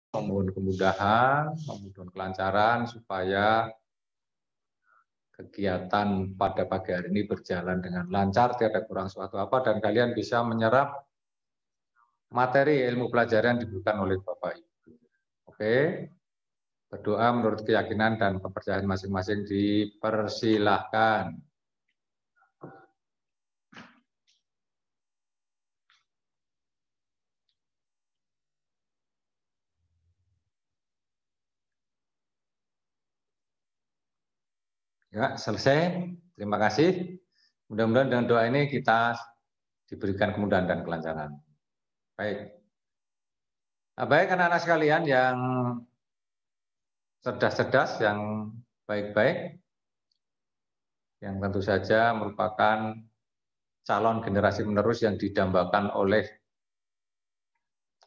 memohon kemudahan, memohon kelancaran supaya kegiatan pada pagi hari ini berjalan dengan lancar, tidak kurang suatu apa, dan kalian bisa menyerap materi ilmu pelajaran yang diberikan oleh Bapak Ibu. Oke, berdoa menurut keyakinan dan kepercayaan masing-masing dipersilahkan. Ya, selesai. Terima kasih. Mudah-mudahan dengan doa ini kita diberikan kemudahan dan kelancaran. Baik. Nah, baik anak-anak sekalian yang cerdas-cerdas, yang baik-baik, yang tentu saja merupakan calon generasi penerus yang didambakan oleh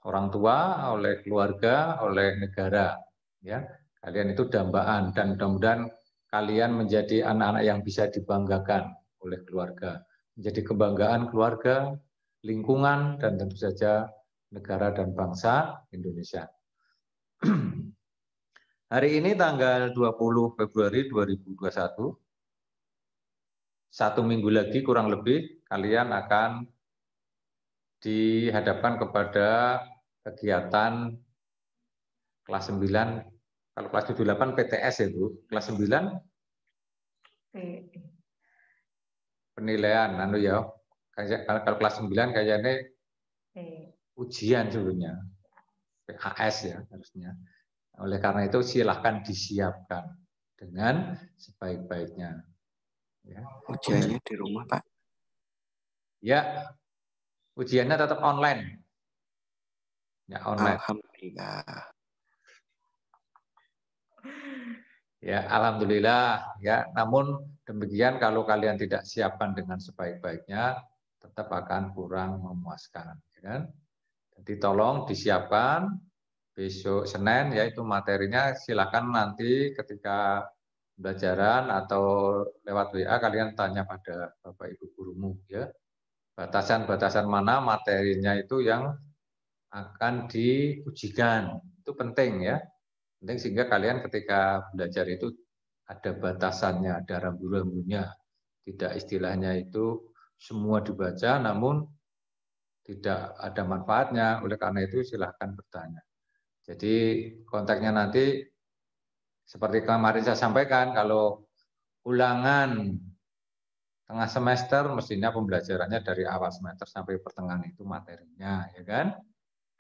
orang tua, oleh keluarga, oleh negara. Ya, kalian itu dambaan dan mudah-mudahan kalian menjadi anak-anak yang bisa dibanggakan oleh keluarga, menjadi kebanggaan keluarga, lingkungan, dan tentu saja negara dan bangsa Indonesia. Hari ini tanggal 20 Februari 2021, satu minggu lagi kurang lebih kalian akan dihadapkan kepada kegiatan kelas 9, kalau kelas 78 PTS itu, kelas 9 penilaian ya. Kalau kelas 9 kayaknya ujian sebenarnya. PHS ya harusnya. Oleh karena itu silahkan disiapkan dengan sebaik-baiknya. Ya. Ujiannya di rumah, Pak? Ya, ujiannya tetap online. Ya, online. Alhamdulillah. Ya, alhamdulillah ya. Namun demikian kalau kalian tidak siapkan dengan sebaik-baiknya tetap akan kurang memuaskan, ya kan? Jadi tolong disiapkan besok Senin yaitu materinya, silakan nanti ketika pembelajaran atau lewat WA kalian tanya pada Bapak Ibu gurumu ya. Batasan-batasan mana materinya itu yang akan diujikan. Itu penting ya. Penting sehingga kalian ketika belajar itu ada batasannya, ada rambu-rambunya. Tidak istilahnya itu semua dibaca namun tidak ada manfaatnya. Oleh karena itu silahkan bertanya. Jadi kontaknya nanti seperti kemarin saya sampaikan, kalau ulangan tengah semester mestinya pembelajarannya dari awal semester sampai pertengahan itu materinya, ya kan?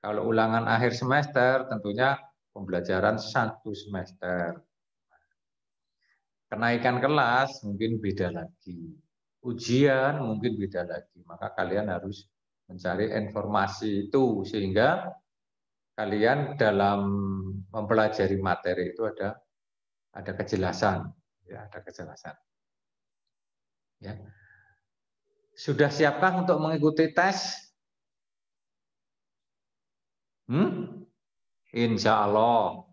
Kalau ulangan akhir semester tentunya pembelajaran satu semester. Kenaikan kelas mungkin beda lagi. Ujian mungkin beda lagi. Maka kalian harus mencari informasi itu sehingga kalian dalam mempelajari materi itu ada kejelasan, ya, ada kejelasan. Ya. Sudah siapkah untuk mengikuti tes? Insya Allah.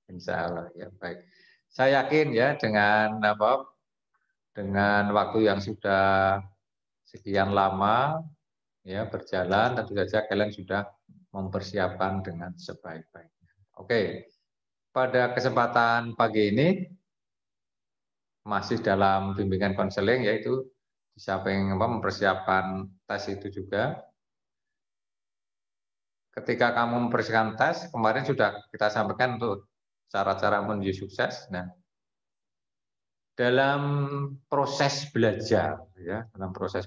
Insya Allah ya baik. Saya yakin ya dengan waktu yang sudah sekian lama ya berjalan, tentu saja kalian sudah mempersiapkan dengan sebaik-baiknya. Oke, pada kesempatan pagi ini masih dalam bimbingan konseling, yaitu di samping mempersiapkan tes itu juga. Ketika kamu mempersiapkan tes, kemarin sudah kita sampaikan untuk cara-cara menuju sukses. Nah, dalam proses belajar, ya, dalam proses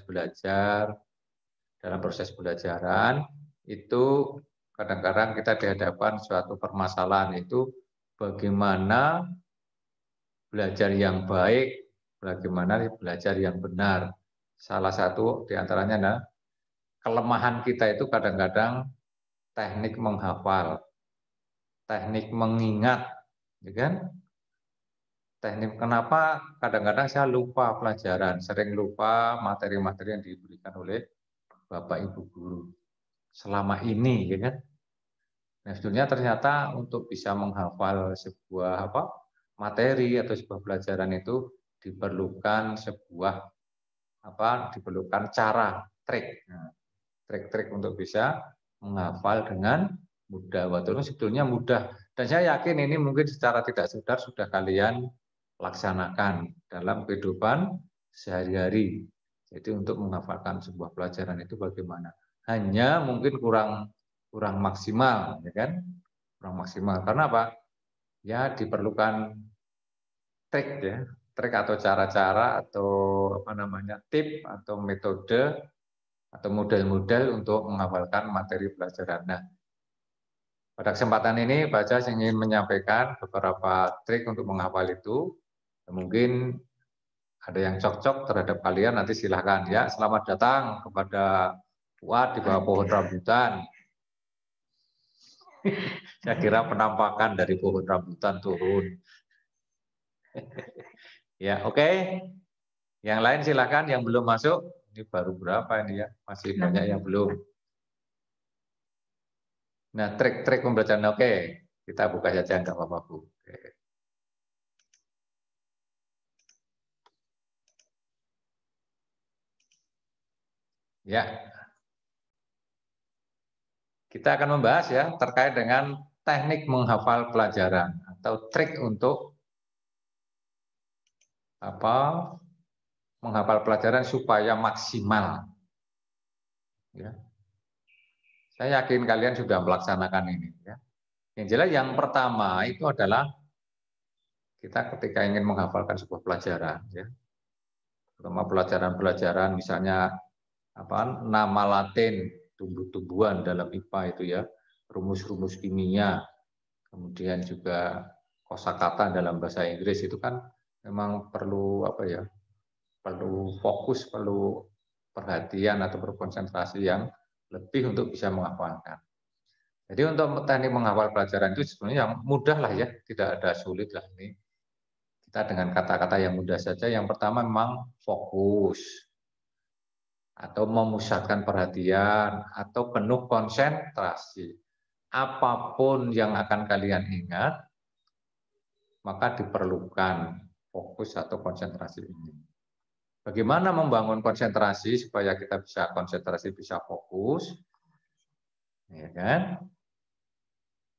belajaran itu kadang-kadang kita dihadapkan suatu permasalahan, itu bagaimana belajar yang baik, bagaimana belajar yang benar. Salah satu diantaranya adalah kelemahan kita itu kadang-kadang teknik menghafal, teknik mengingat, ya kan? Teknik kenapa kadang-kadang saya lupa pelajaran, sering lupa materi-materi yang diberikan oleh Bapak Ibu guru selama ini, ya kan? Nah, sebetulnya ternyata untuk bisa menghafal sebuah materi atau sebuah pelajaran itu diperlukan diperlukan cara, trik. Nah, trik-trik untuk bisa menghafal dengan Mudah, betul. Sebetulnya mudah. Dan saya yakin ini mungkin secara tidak sadar sudah kalian laksanakan dalam kehidupan sehari-hari. Jadi untuk menghafalkan sebuah pelajaran itu bagaimana? Hanya mungkin kurang maksimal, ya kan? Kurang maksimal. Karena apa? Ya diperlukan trik ya, trik atau cara-cara atau apa namanya tip atau metode atau model-model untuk menghafalkan materi pelajaran. Nah, pada kesempatan ini Baca ingin menyampaikan beberapa trik untuk menghafal itu. Mungkin ada yang cocok terhadap kalian, nanti silahkan ya. Selamat datang kepada Fuad di bawah pohon rambutan. Saya kira penampakan dari pohon rambutan turun. Ya, oke. Yang lain silahkan, yang belum masuk. Ini baru berapa ini ya? Masih banyak yang belum. Nah, trik-trik pembelajaran oke. Kita buka saja, enggak apa-apa, Bu. Oke. Ya. Kita akan membahas ya terkait dengan teknik menghafal pelajaran atau trik untuk menghafal pelajaran supaya maksimal. Ya. Saya yakin kalian sudah melaksanakan ini. Ya. Yang jelas yang pertama itu adalah kita ketika ingin menghafalkan sebuah pelajaran, ya, terutama pelajaran-pelajaran misalnya nama Latin tumbuh-tumbuhan dalam IPA itu ya, rumus-rumus kimia, kemudian juga kosakata dalam bahasa Inggris itu kan memang perlu perlu fokus, perlu perhatian atau berkonsentrasi yang lebih untuk bisa menghafalkan. Jadi untuk teknik menghafal pelajaran itu sebenarnya yang mudah lah ya, tidak ada sulit lah ini. Kita dengan kata-kata yang mudah saja. Yang pertama memang fokus atau memusatkan perhatian atau penuh konsentrasi. Apapun yang akan kalian ingat, maka diperlukan fokus atau konsentrasi ini. Bagaimana membangun konsentrasi supaya kita bisa konsentrasi, bisa fokus? Ya kan?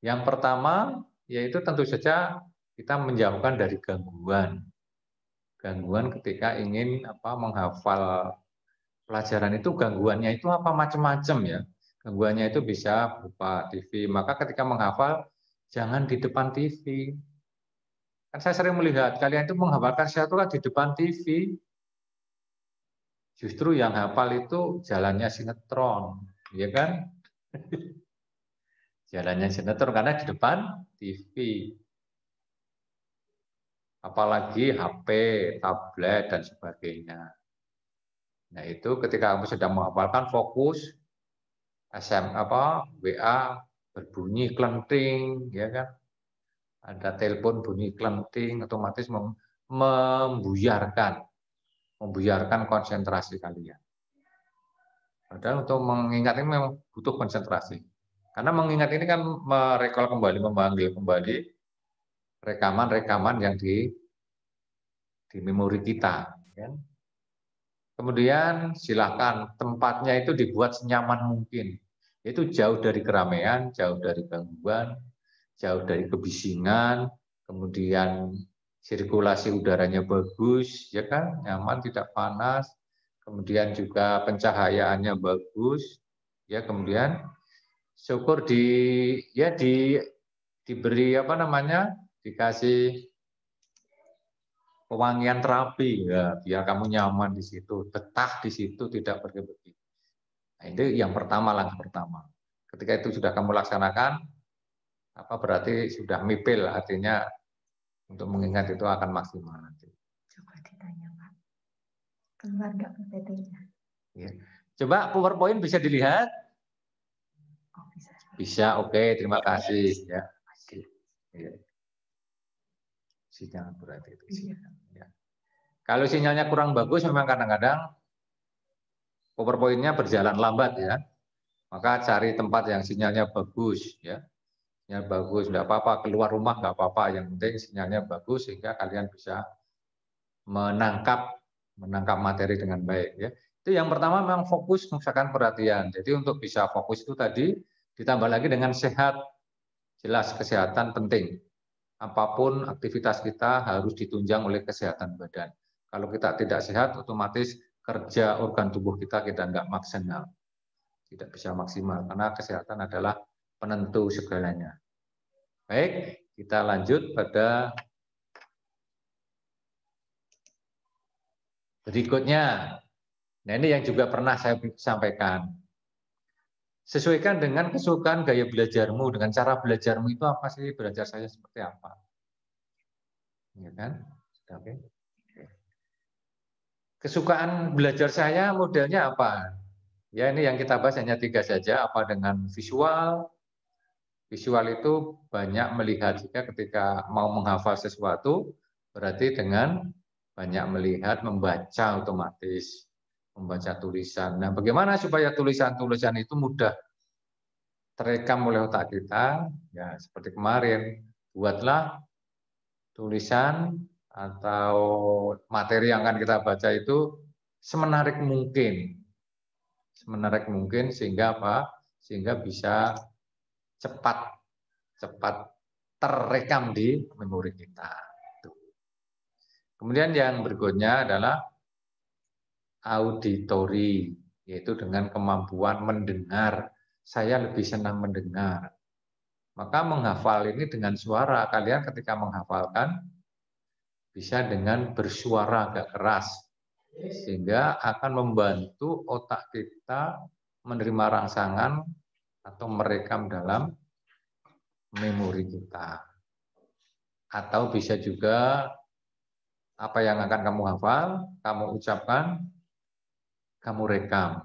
Yang pertama yaitu tentu saja kita menjauhkan dari gangguan. Gangguan ketika ingin menghafal pelajaran itu, gangguannya itu apa macam-macam ya. Gangguannya itu bisa berupa TV. Maka ketika menghafal jangan di depan TV. Kan saya sering melihat kalian itu menghafalkan sesuatu kan di depan TV. Justru yang hafal itu jalannya sinetron, ya kan? Jalannya sinetron karena di depan TV. Apalagi HP, tablet dan sebagainya. Nah, itu ketika kamu sedang menghafalkan fokus WA berbunyi klenting, ya kan? Ada telepon bunyi klenting, otomatis membuyarkan konsentrasi kalian. Padahal untuk mengingat ini memang butuh konsentrasi. Karena mengingat ini kan merekol kembali, memanggil kembali rekaman-rekaman yang di memori kita. Kan? Kemudian silakan tempatnya itu dibuat senyaman mungkin. Itu jauh dari keramaian, jauh dari gangguan, jauh dari kebisingan, kemudian sirkulasi udaranya bagus, ya kan, nyaman, tidak panas, kemudian juga pencahayaannya bagus, ya, kemudian syukur diberi dikasih pewangian terapi ya, biar kamu nyaman di situ, betah di situ, tidak pergi-pergi. Nah, itu yang pertama, langkah pertama. Ketika itu sudah kamu laksanakan, berarti sudah mipil, artinya untuk mengingat itu akan maksimal nanti. Coba ditanya Pak, keluar nggak PPT-nya? Ya. Coba PowerPoint bisa dilihat? Oh, bisa. Bisa, oke, terima kasih. Ya. Ya. Sinyal berarti itu. Ya. Kalau sinyalnya kurang bagus, memang kadang-kadang PowerPoint-nya berjalan lambat ya. Maka cari tempat yang sinyalnya bagus ya. Sinyal bagus, enggak apa-apa, keluar rumah enggak apa-apa, yang penting sinyalnya bagus sehingga kalian bisa menangkap materi dengan baik ya. Itu yang pertama memang fokus, memusatkan perhatian. Jadi untuk bisa fokus itu tadi Ditambah lagi dengan sehat, jelas kesehatan penting. Apapun aktivitas kita harus ditunjang oleh kesehatan badan. Kalau kita tidak sehat, otomatis kerja organ tubuh kita nggak maksimal. Tidak bisa maksimal, karena kesehatan adalah penentu segalanya. Baik, kita lanjut pada berikutnya. Nah, ini yang juga pernah saya sampaikan. Sesuaikan dengan kesukaan gaya belajarmu, dengan cara belajarmu itu apa sih, belajar saya seperti apa. Ya kan? Oke. Kesukaan belajar saya modelnya apa? Ya, ini yang kita bahas hanya 3 saja, apa dengan visual. Visual itu banyak melihat, jika ketika mau menghafal sesuatu, berarti dengan banyak melihat, membaca otomatis, membaca tulisan. Nah, bagaimana supaya tulisan-tulisan itu mudah terekam oleh otak kita? Ya, seperti kemarin, buatlah tulisan atau materi yang akan kita baca itu semenarik mungkin. Semenarik mungkin sehingga apa? Sehingga bisa cepat terekam di memori kita. Kemudian yang berikutnya adalah auditori, yaitu dengan kemampuan mendengar. Saya lebih senang mendengar. Maka menghafal ini dengan suara. Kalian ketika menghafalkan bisa dengan bersuara agak keras, sehingga akan membantu otak kita menerima rangsangan atau merekam dalam memori kita. Atau bisa juga apa yang akan kamu hafal, kamu ucapkan, kamu rekam.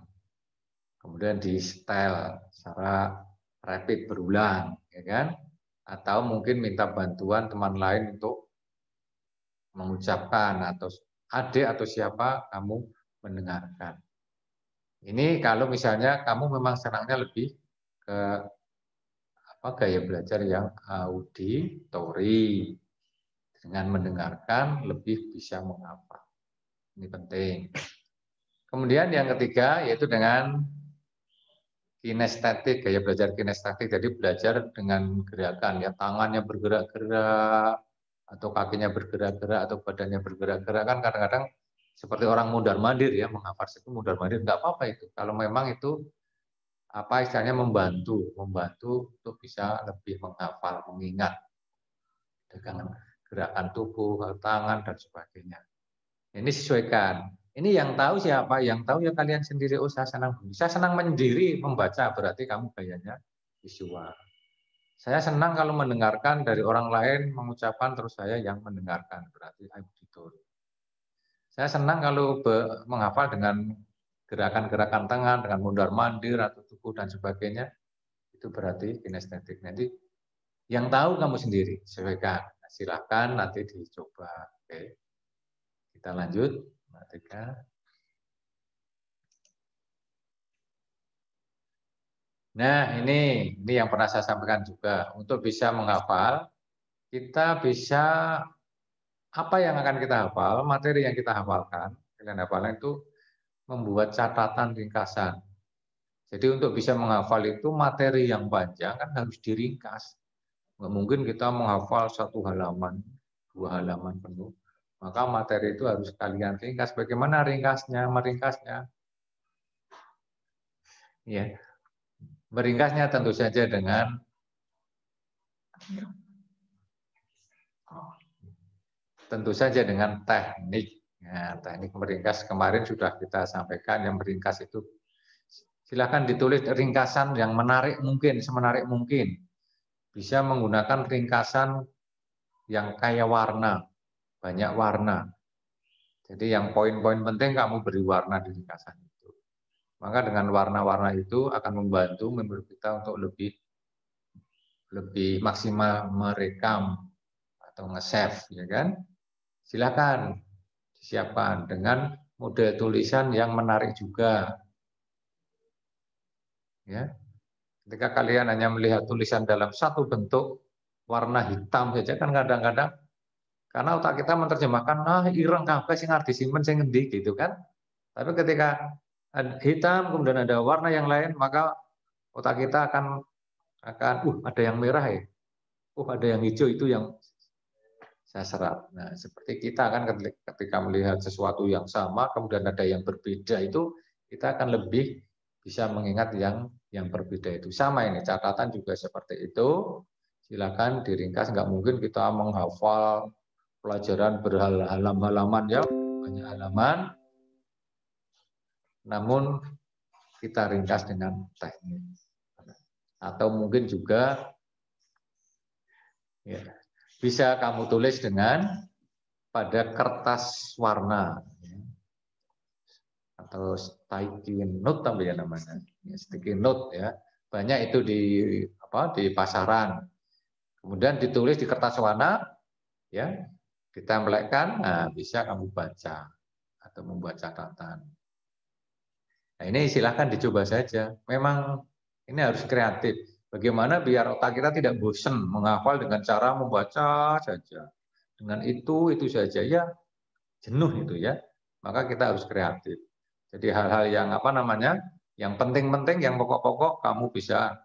Kemudian di setel secara rapid berulang, ya kan? Atau mungkin minta bantuan teman lain untuk mengucapkan, atau adik atau siapa kamu mendengarkan. Ini kalau misalnya kamu memang senangnya lebih ke gaya belajar yang auditori. Dengan mendengarkan lebih bisa menghafal. Ini penting. Kemudian yang ketiga yaitu dengan kinestetik, gaya belajar kinestetik. Jadi belajar dengan gerakan, ya tangannya bergerak-gerak, atau kakinya bergerak-gerak, atau badannya bergerak-gerak. Kan kadang-kadang seperti orang mundar-mandir ya, menghafal itu mundar-mandir, nggak apa-apa itu. Kalau memang itu apa istilahnya membantu untuk bisa lebih menghafal, mengingat dengan gerakan tubuh, tangan, dan sebagainya. Ini sesuaikan. Ini yang tahu siapa? Yang tahu ya kalian sendiri. Oh, saya senang menyendiri membaca, berarti kamu gayanya visual. Saya senang kalau mendengarkan dari orang lain mengucapkan, terus saya yang mendengarkan, berarti auditor. Saya senang kalau menghafal dengan gerakan-gerakan tangan, dengan mundar-mandir atau tubuh dan sebagainya, itu berarti kinestetik. Nanti yang tahu kamu sendiri, sesuaikan. Silakan nanti dicoba. Oke. Kita lanjut. Nah, ini yang pernah saya sampaikan juga. Untuk bisa menghafal, kita bisa apa yang akan kita hafal, materi yang kita hafalkan, kalian hafalkan itu membuat catatan ringkasan. Jadi untuk bisa menghafal itu materi yang panjang kan harus diringkas. Nggak mungkin kita menghafal 1 halaman, 2 halaman penuh. Maka materi itu harus kalian ringkas. Bagaimana meringkasnya? Ya, meringkasnya tentu saja dengan teknik. Ya, teknik meringkas kemarin sudah kita sampaikan. Yang meringkas itu silakan ditulis ringkasan yang menarik mungkin, semenarik mungkin. Bisa menggunakan ringkasan yang kaya warna, banyak warna. Jadi yang poin-poin penting kamu beri warna di ringkasan itu. Maka dengan warna-warna itu akan membantu memori kita untuk lebih maksimal merekam atau nge-save, ya kan? Silakan disiapkan dengan model tulisan yang menarik juga. Ya. Ketika kalian hanya melihat tulisan dalam satu bentuk warna hitam saja kan kadang-kadang karena otak kita menerjemahkan ireng kabeh sing arep disimpen sing ngendi gitu kan. Tapi ketika hitam kemudian ada warna yang lain maka otak kita akan akan, ada yang merah ya, ada yang hijau itu yang saya serap. Nah, seperti kita kan ketika melihat sesuatu yang sama, kemudian ada yang berbeda itu, kita akan lebih bisa mengingat yang berbeda itu. Sama ini, catatan juga seperti itu. Silakan diringkas, nggak mungkin kita menghafal pelajaran berhalaman-halaman ya, banyak halaman. Namun kita ringkas dengan teknik. Atau mungkin juga ya, bisa kamu tulis dengan pada kertas warna atau sticky note tapi ya namanya, sticky note ya, banyak itu di pasaran. Kemudian ditulis di kertas warna, ya, ditempelkan, nah bisa kamu baca atau membuat catatan. Nah ini silahkan dicoba saja. Memang ini harus kreatif. Bagaimana biar otak kita tidak bosan menghafal dengan cara membaca saja. Dengan itu saja ya jenuh itu ya. Maka kita harus kreatif. Jadi hal-hal yang yang penting-penting, yang pokok-pokok kamu bisa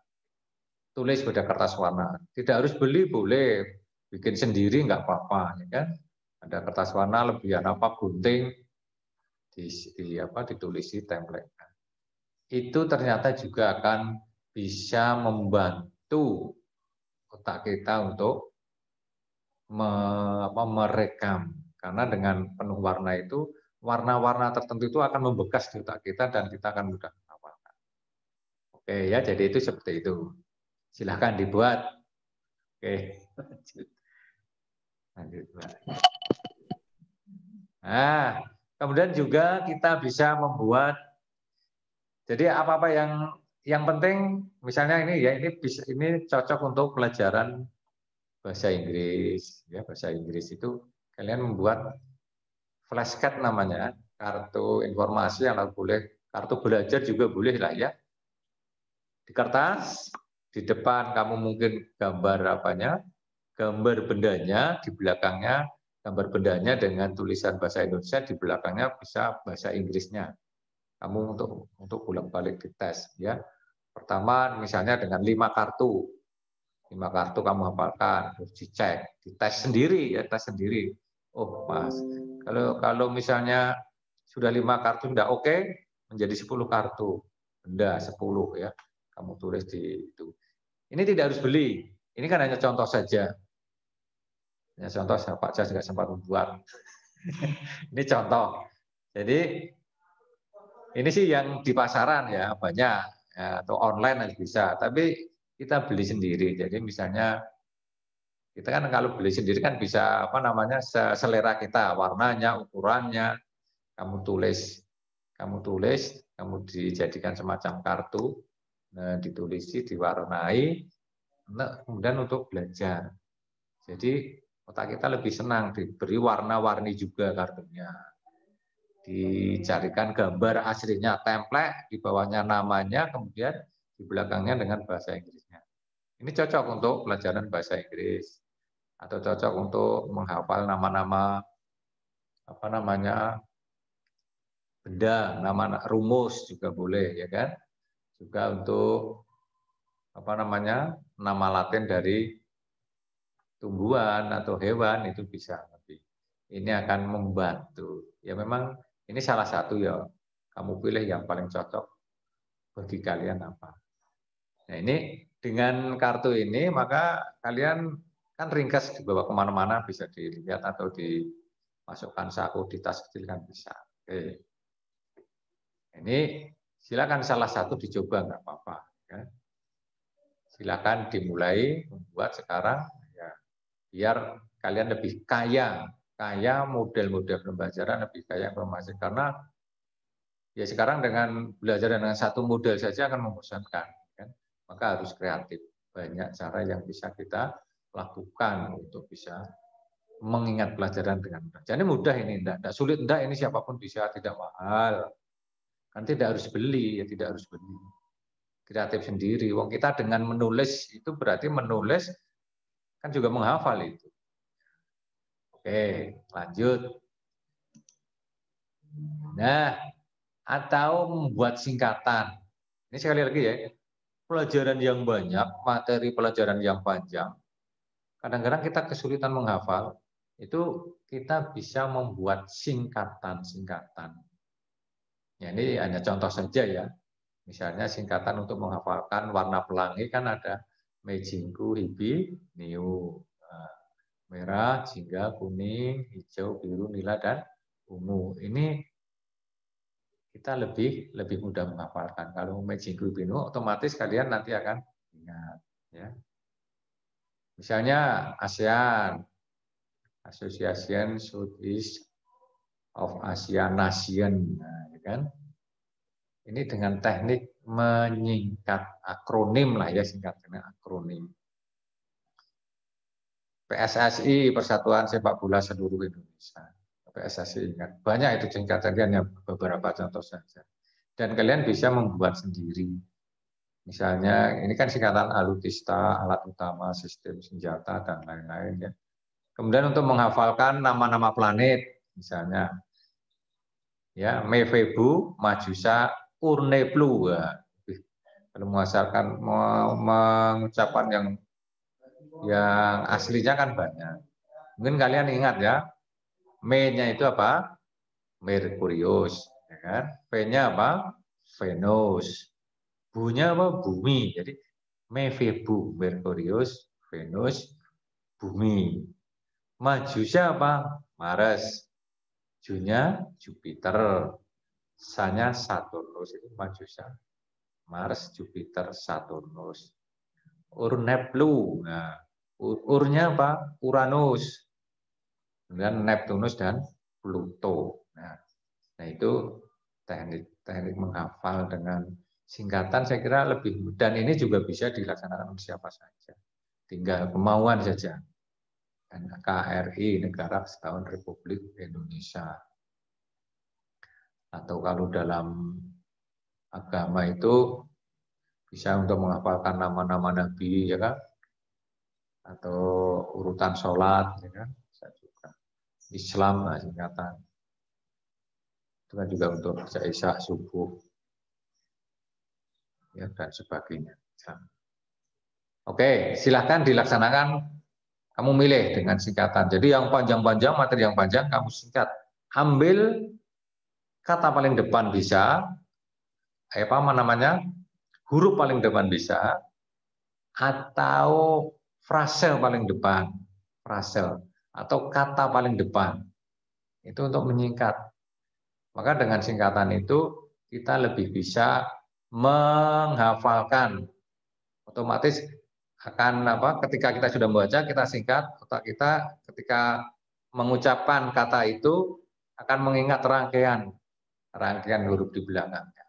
tulis pada kertas warna. Tidak harus beli, boleh bikin sendiri nggak apa-apa, ya kan? Ada kertas warna lebihan gunting ditulisi template. Itu ternyata juga akan bisa membantu otak kita untuk merekam, karena dengan penuh warna itu warna-warna tertentu itu akan membekas di otak kita dan kita akan mudah menghafalkan. Oke ya, jadi itu seperti itu. Silahkan dibuat. Oke. Lanjut. Nah, kemudian juga kita bisa membuat. Jadi apa-apa yang penting, misalnya ini ya, ini cocok untuk pelajaran bahasa Inggris. Ya, bahasa Inggris itu kalian membuat flashcard namanya, kartu informasi yang boleh, kartu belajar juga boleh lah ya. Di kertas, di depan kamu mungkin gambar gambar bendanya, di belakangnya gambar bendanya dengan tulisan bahasa Indonesia, di belakangnya bisa bahasa Inggrisnya. Kamu untuk bolak-balik dites ya. Pertama misalnya dengan 5 kartu. 5 kartu kamu hafalkan, terus dicek, dites sendiri ya, tes sendiri. Oh, Mas. Kalau misalnya sudah 5 kartu tidak oke, menjadi 10 kartu. Benda 10 ya. Kamu tulis di itu. Ini tidak harus beli. Ini kan hanya contoh saja. Ya, contoh Pak Jas juga sempat membuat. Ini contoh. Jadi ini sih yang di pasaran ya banyak ya, atau online bisa. Tapi kita beli sendiri. Jadi misalnya kita kan kalau beli sendiri kan bisa selera kita, warnanya, ukurannya, kamu tulis, kamu dijadikan semacam kartu, nah, ditulisi, diwarnai, nah, kemudian untuk belajar. Jadi otak kita lebih senang, diberi warna-warni juga kartunya. Dicarikan gambar aslinya, template, di bawahnya namanya, kemudian di belakangnya dengan bahasa Inggrisnya. Ini cocok untuk pelajaran bahasa Inggris, atau cocok untuk menghafal nama-nama benda, nama rumus juga boleh ya kan. Juga untuk nama Latin dari tumbuhan atau hewan itu bisa lebih. Ini akan membantu. Ya memang ini salah satu ya. Kamu pilih yang paling cocok bagi kalian apa. Nah ini dengan kartu ini maka kalian kan ringkas dibawa kemana-mana, bisa dilihat atau dimasukkan saku di tas kecil kan bisa. Oke. Ini silakan salah satu dicoba nggak apa-apa. Ya. Silakan dimulai membuat sekarang ya, biar kalian lebih kaya model-model pembelajaran, lebih kaya informasi, karena ya sekarang dengan belajar dengan satu model saja akan membosankan kan? Maka harus kreatif, banyak cara yang bisa kita lakukan untuk bisa mengingat pelajaran dengan mudah. Jadi mudah ini, enggak sulit, enggak, ini siapapun bisa, tidak mahal, kan tidak harus beli, ya tidak harus beli, kreatif sendiri. Wong kita dengan menulis itu berarti menulis kan juga menghafal itu. Oke, lanjut. Nah, atau membuat singkatan. Ini sekali lagi ya, pelajaran yang banyak, materi pelajaran yang panjang, kadang-kadang kita kesulitan menghafal, itu kita bisa membuat singkatan-singkatan. Ya, ini hanya contoh saja ya. Misalnya singkatan untuk menghafalkan warna pelangi kan ada mejingku, hibi, niu. Merah, jingga, kuning, hijau, biru, nila, dan ungu. Ini kita lebih mudah menghafalkan. Kalau mejingku, hibi, niu, otomatis kalian nanti akan ingat. Ya. Misalnya ASEAN, Association Southeast of Asian Nation, nah, ya kan? Ini dengan teknik menyingkat akronim lah ya, singkatnya akronim. PSSI, Persatuan Sepak Bola Seluruh Indonesia. PSSI ingat. Banyak itu singkatannya, hanya beberapa contoh saja. Dan kalian bisa membuat sendiri. Misalnya, ini kan singkatan alutista, alat utama, sistem senjata, dan lain-lain. Ya. Kemudian untuk menghafalkan nama-nama planet, misalnya, ya Mefebu, Majusa, Urneplu. Ya. Kalau mengucapkan yang aslinya kan banyak. Mungkin kalian ingat ya, Me-nya itu apa? Merkurius, ya kan? P-nya apa? Venus. Bu-nya apa? Bumi. Jadi Mefebu, Merkurius, Venus, Bumi. Majusa apa? Mars. Ju-nya Jupiter. Sa-nya Saturnus, itu Majusa. Mars, Jupiter, Saturnus. Urneplu. Nah, Ur-nya apa? Uranus. Kemudian Neptunus dan Pluto. Nah itu teknik menghafal dengan singkatan saya kira lebih mudah. Dan ini juga bisa dilaksanakan oleh siapa saja. Tinggal kemauan saja. NKRI, Negara Kesatuan Republik Indonesia. Atau kalau dalam agama itu bisa untuk menghafalkan nama-nama nabi, ya kan? Atau urutan sholat, ya kan? Bisa juga. Islam, nah, singkatan. Itu kan juga untuk Isya, subuh, ya, dan sebagainya. Oke, silahkan dilaksanakan. Kamu milih dengan singkatan. Jadi yang panjang-panjang, materi yang panjang, kamu singkat. Ambil kata paling depan bisa, apa namanya, huruf paling depan bisa, atau frase paling depan, frase, atau kata paling depan. Itu untuk menyingkat. Maka dengan singkatan itu kita lebih bisa menghafalkan. Otomatis akan ketika kita sudah membaca, kita singkat, otak kita ketika mengucapkan kata itu akan mengingat rangkaian huruf di belakangnya.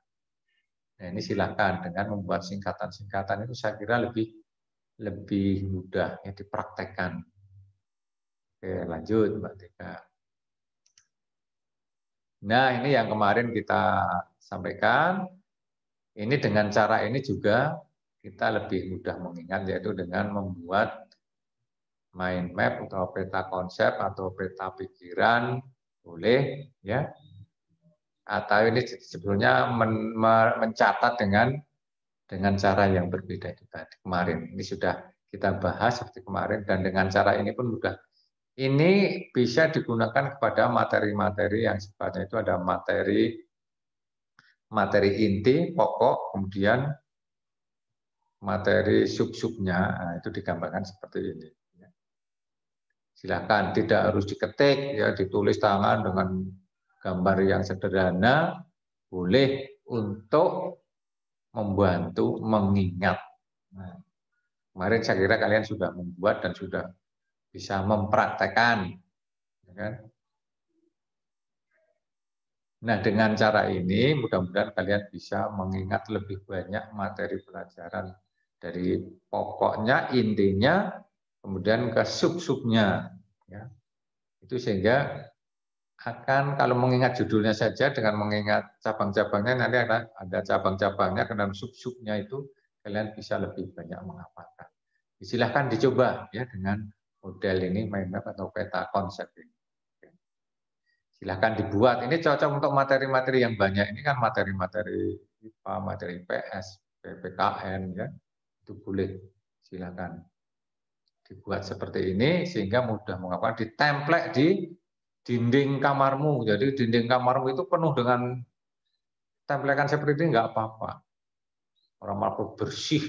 Nah, ini silakan dengan membuat singkatan-singkatan itu saya kira lebih mudah ya dipraktekkan. Oke, lanjut Mbak Tika. Nah, ini yang kemarin kita sampaikan. Ini dengan cara ini juga kita lebih mudah mengingat, yaitu dengan membuat mind map atau peta konsep atau peta pikiran, boleh ya. Atau ini sebetulnya mencatat dengan cara yang berbeda itu tadi kemarin. Ini sudah kita bahas seperti kemarin, dan dengan cara ini pun mudah. Ini bisa digunakan kepada materi-materi yang sifatnya itu ada materi inti, pokok, kemudian materi sub-subnya, nah, itu digambarkan seperti ini. Silakan, tidak harus diketik, ya ditulis tangan dengan gambar yang sederhana, boleh untuk membantu mengingat. Nah, kemarin saya kira kalian sudah membuat dan sudah bisa mempraktekkan, ya kan? Nah, dengan cara ini mudah-mudahan kalian bisa mengingat lebih banyak materi pelajaran dari pokoknya, intinya, kemudian ke sub-subnya. Ya. Itu sehingga akan kalau mengingat judulnya saja dengan mengingat cabang-cabangnya, nanti ada cabang-cabangnya, dan sub-subnya itu kalian bisa lebih banyak menghafalkan. Silahkan dicoba ya dengan model ini, mind map atau peta konsep ini. Silahkan dibuat. Ini cocok untuk materi-materi yang banyak. Ini kan materi-materi IPA, materi IPS, PPKN ya, itu boleh, silakan dibuat seperti ini sehingga mudah mengapa ditemplek di dinding kamarmu. Jadi dinding kamarmu itu penuh dengan templekan seperti ini nggak apa-apa. Orang mampu bersih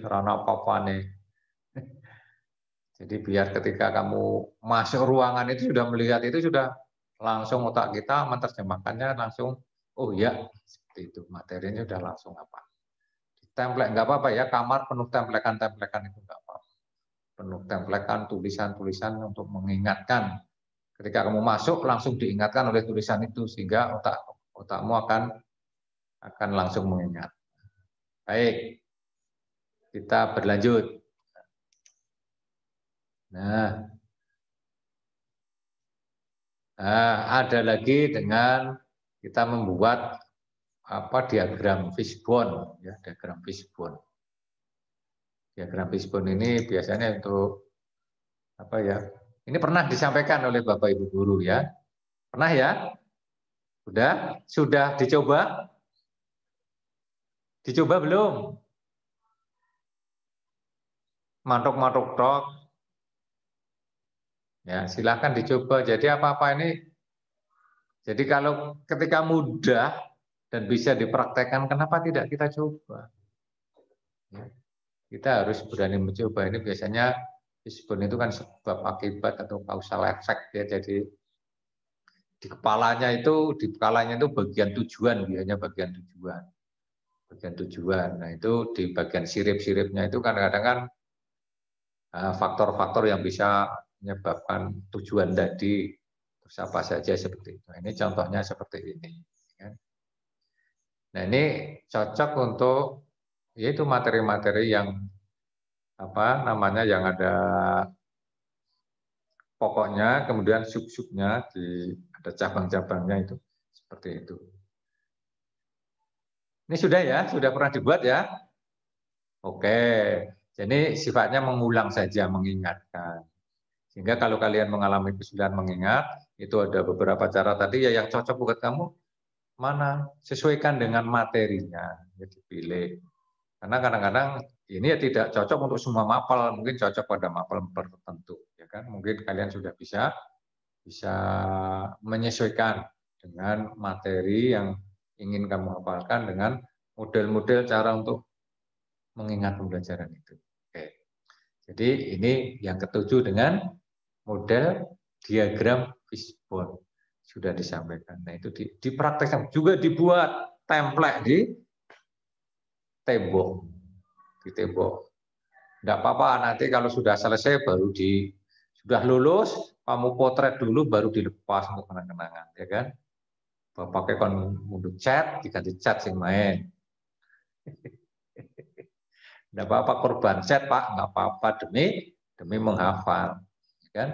rana apa-apa nih. Jadi biar ketika kamu masuk ruangan itu sudah melihat itu sudah langsung otak kita menerjemahkannya langsung, oh ya seperti itu, materinya sudah langsung apa. Template nggak apa-apa ya, kamar penuh templekan-templekan itu nggak apa-apa. Penuh templekan, tulisan-tulisan untuk mengingatkan. Ketika kamu masuk langsung diingatkan oleh tulisan itu sehingga otakmu akan langsung mengingat. Baik, kita berlanjut. Nah, ada lagi dengan kita membuat diagram fishbone, ya, diagram fishbone. Diagram fishbone ini biasanya untuk apa ya? Ini pernah disampaikan oleh Bapak Ibu guru ya. Pernah ya? Sudah dicoba? Dicoba belum? Mantuk-mantuk tok. Ya, silahkan dicoba. Jadi apa-apa ini. Jadi kalau ketika mudah dan bisa dipraktekkan, kenapa tidak kita coba? Ya, kita harus berani mencoba. Ini biasanya fishbone itu kan sebab akibat atau causal effect ya. Jadi di kepalanya itu bagian tujuan, biasanya bagian tujuan. Bagian tujuan. Nah, itu di bagian sirip-siripnya itu kadang-kadang kan faktor-faktor yang bisa menyebabkan tujuan tadi, terus apa saja seperti itu. Ini contohnya seperti ini. Nah, ini cocok untuk yaitu materi-materi yang yang ada pokoknya, kemudian sub-subnya, ada cabang-cabangnya itu seperti itu. Ini sudah ya, sudah pernah dibuat ya? Oke, jadi sifatnya mengulang saja, mengingatkan. Sehingga kalau kalian mengalami kesulitan mengingat, itu ada beberapa cara tadi ya yang cocok buat kamu, mana sesuaikan dengan materinya, ya dipilih. Karena kadang-kadang ini ya tidak cocok untuk semua mapel, mungkin cocok pada mapel tertentu, ya kan? Mungkin kalian sudah bisa menyesuaikan dengan materi yang ingin kamu hafalkan dengan model-model cara untuk mengingat pembelajaran itu. Oke. Jadi ini yang ketujuh dengan model diagram fishbone sudah disampaikan. Nah, itu dipraktekkan, juga dibuat template di tembok. Di tembok. Enggak apa-apa, nanti kalau sudah selesai baru sudah lulus, kamu potret dulu baru dilepas untuk kenang-kenangan, ya kan? Pakai kon mundur cat, diganti cat sing main. Enggak apa-apa korban cat, Pak, enggak apa-apa demi menghafal, ya kan?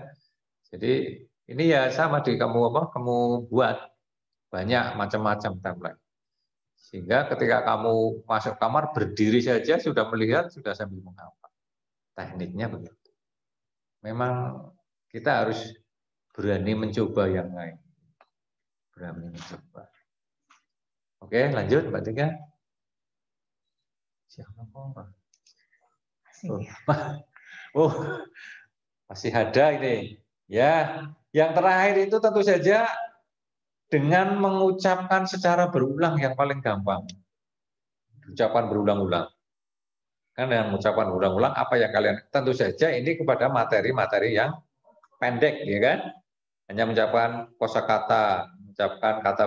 Jadi ini ya sama di kamu buat banyak macam-macam template. Sehingga ketika kamu masuk kamar berdiri saja sudah melihat, sudah sambil menghafal. Tekniknya begitu. Memang kita harus berani mencoba yang lain. Berani mencoba. Oke, lanjut Mbak Tika. Siapa kok? Oh, masih ada ini. Ya, yang terakhir itu tentu saja dengan mengucapkan secara berulang yang paling gampang. Ucapan berulang-ulang. Kan yang mengucapkan berulang-ulang apa yang kalian, tentu saja ini kepada materi-materi yang pendek, ya kan? Hanya mengucapkan kosakata, mengucapkan kata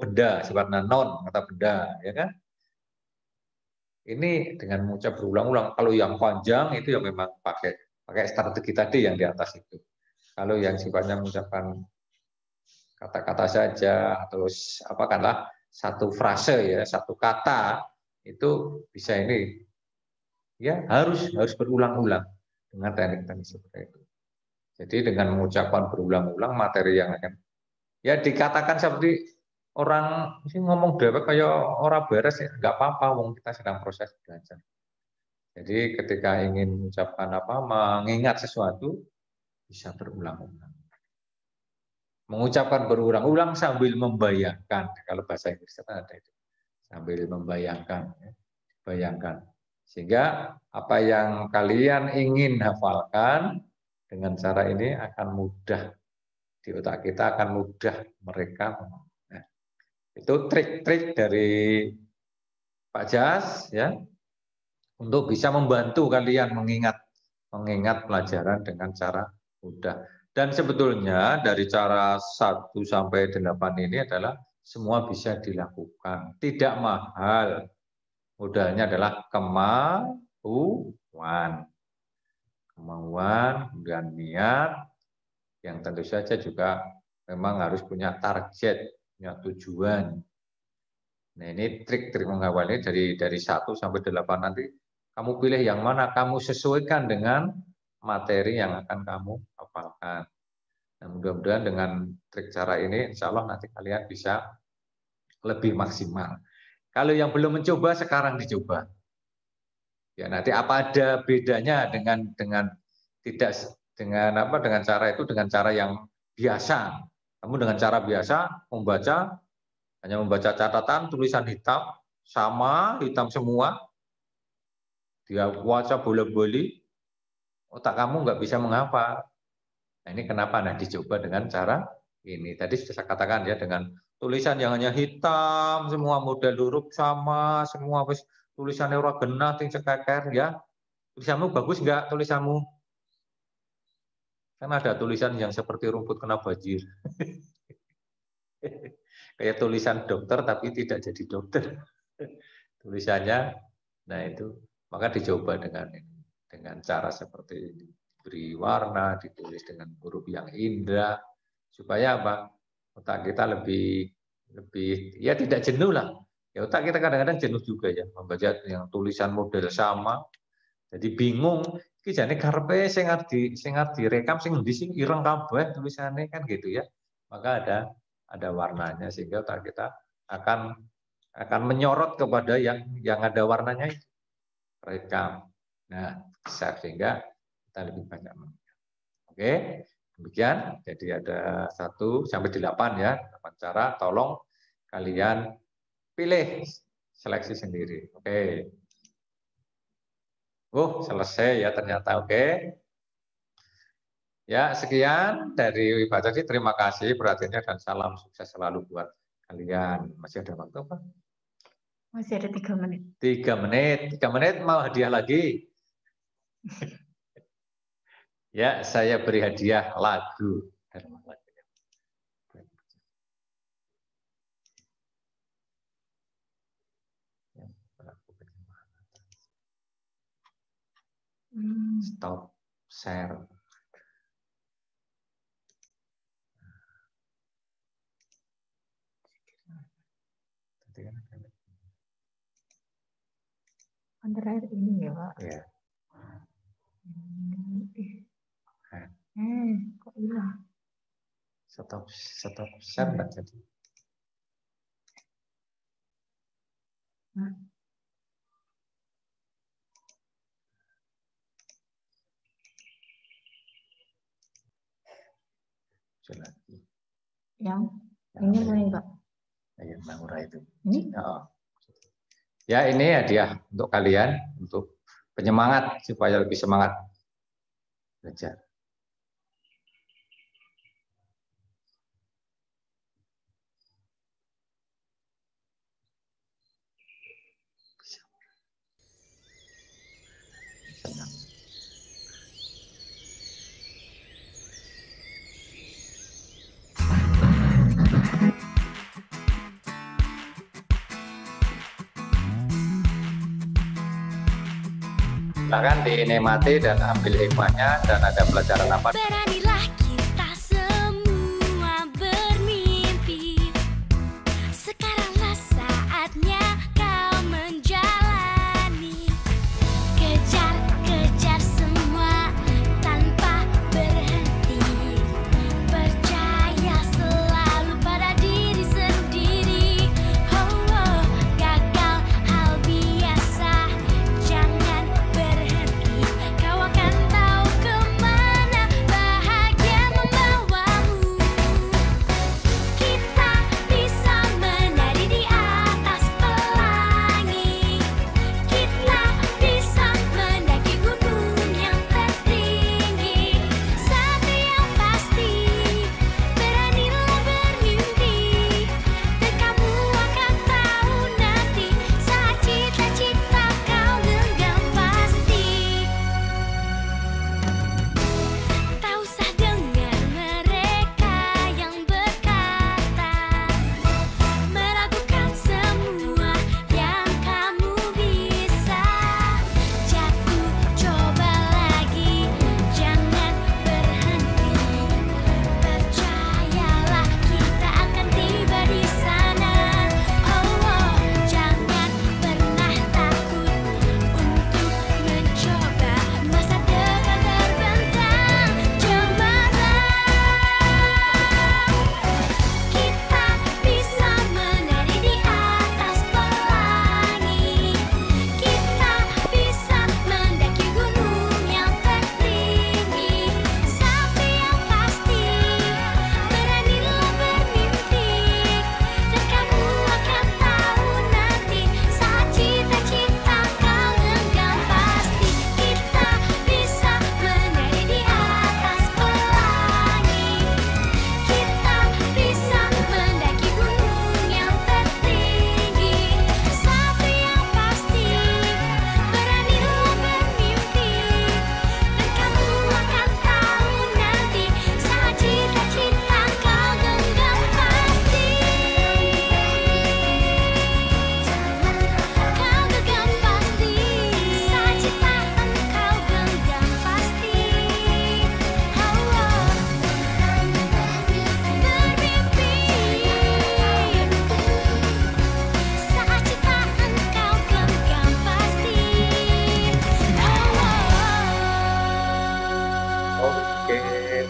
benda, sifatnya non, kata benda, ya kan? Ini dengan mengucap berulang-ulang. Kalau yang panjang itu yang memang pakai strategi tadi yang di atas itu. Kalau yang sifatnya mengucapkan kata-kata saja atau satu frase ya, satu kata itu bisa ini ya harus berulang-ulang dengan teknik-teknik seperti itu. Jadi dengan mengucapkan berulang-ulang materi yang akan ya dikatakan seperti orang ngomong dewek kayak orang beres ya nggak apa-apa, wong kita sedang proses belajar. Jadi ketika ingin mengucapkan mengingat sesuatu bisa berulang-ulang. Mengucapkan berulang-ulang sambil membayangkan. Kalau bahasa Inggris ada itu. Sambil membayangkan. bayangkan. Sehingga apa yang kalian ingin hafalkan dengan cara ini akan mudah di otak kita, akan mudah mereka. Nah, itu trik-trik dari Pak Jas ya untuk bisa membantu kalian mengingat pelajaran dengan cara mudah. Dan sebetulnya dari cara 1 sampai 8 ini adalah semua bisa dilakukan, tidak mahal. Modalnya adalah kemauan, kemudian niat, yang tentu saja juga memang harus punya target, punya tujuan. Nah, ini trik-trik menghafal ini dari 1 sampai 8 nanti. Kamu pilih yang mana, kamu sesuaikan dengan materi yang akan kamu hafalkan. Nah, mudah-mudahan dengan trik cara ini, insya Allah nanti kalian bisa lebih maksimal. Kalau yang belum mencoba, sekarang dicoba. Ya, nanti apa ada bedanya dengan cara itu dengan cara yang biasa. Kamu dengan cara biasa membaca, hanya membaca catatan, tulisan hitam, sama, hitam semua. Dia baca bolak-balik, otak kamu nggak bisa menghafal. Nah, ini kenapa? Nah, dicoba dengan cara ini. Tadi sudah saya katakan ya, dengan tulisan yang hanya hitam, semua model huruf sama, semua tulisannya ora genah, ting cekeker ya. Tulisanmu bagus nggak tulisanmu? Kan ada tulisan yang seperti rumput kena banjir. Kayak tulisan dokter tapi tidak jadi dokter. Tulisannya, nah itu. Maka dicoba dengan cara seperti ini. Beri warna, ditulis dengan huruf yang indah, supaya apa? Otak kita lebih ya tidak jenuh lah. Ya otak kita kadang-kadang jenuh juga ya, membaca yang tulisan model sama. Jadi bingung, iki jane karepe sing arep direkam sing endi sing ireng kabeh tulisannya kan gitu ya. Maka ada warnanya sehingga otak kita akan menyorot kepada yang ada warnanya itu. Rekam. Nah, sehingga kita lebih banyak mengingat. Oke, demikian. Jadi ada 1 sampai 8 ya, 8 cara. Tolong kalian pilih, seleksi sendiri. Oke. Selesai ya ternyata. Oke. Ya, sekian dari Pak Jadi. Terima kasih perhatiannya dan salam sukses selalu buat kalian. Masih ada waktu, Pak? Masih ada 3 menit. 3 menit. 3 menit mau hadiah lagi. Ya, saya beri hadiah lagu. Stop share. Antara ini ya, Pak. Ya. Kok hilang? Stop share enggak jadi. Yang ini nih, Pak. Yang Naura itu. Ini? Oh. Ya, ini hadiah untuk kalian, untuk penyemangat supaya lebih semangat belajar. Silakan dinikmati dan ambil hikmahnya, dan ada pelajaran apa? Beranilah kita semua bermimpi. Sekaranglah saatnya kau menjalani. Kejar semua tanpa berhenti. Percaya selalu pada diri sendiri. Oh, gagal hal biasa. Jangan berhenti. Kau akan tahu kemana bahagia.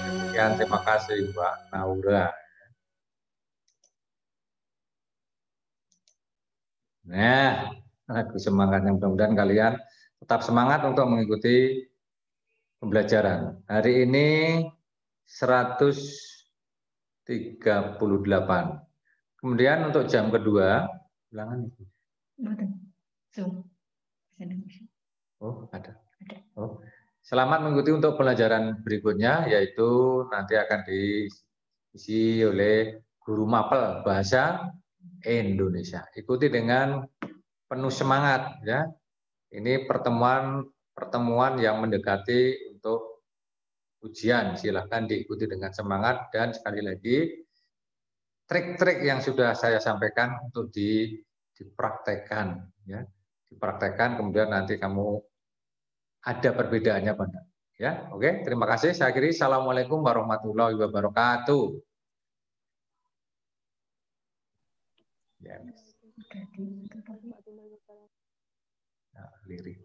Sekian, terima kasih Mbak Naura. Nah, lagu semangatnya, mudah-mudahan kalian tetap semangat untuk mengikuti pembelajaran. Hari ini 138. Kemudian untuk jam kedua, ulangan itu. Zoom. Bahasa Indonesia. Oh, ada. Ada. Oh. Selamat mengikuti untuk pelajaran berikutnya, yaitu nanti akan diisi oleh guru mapel bahasa Indonesia. Ikuti dengan penuh semangat ya. Ini pertemuan yang mendekati untuk ujian. Silahkan diikuti dengan semangat dan sekali lagi trik-trik yang sudah saya sampaikan untuk dipraktekkan ya. Dipraktekkan kemudian nanti kamu ada perbedaannya benar. Ya, oke. Terima kasih. Saya akhiri. Assalamualaikum warahmatullahi wabarakatuh. Ya, lirik.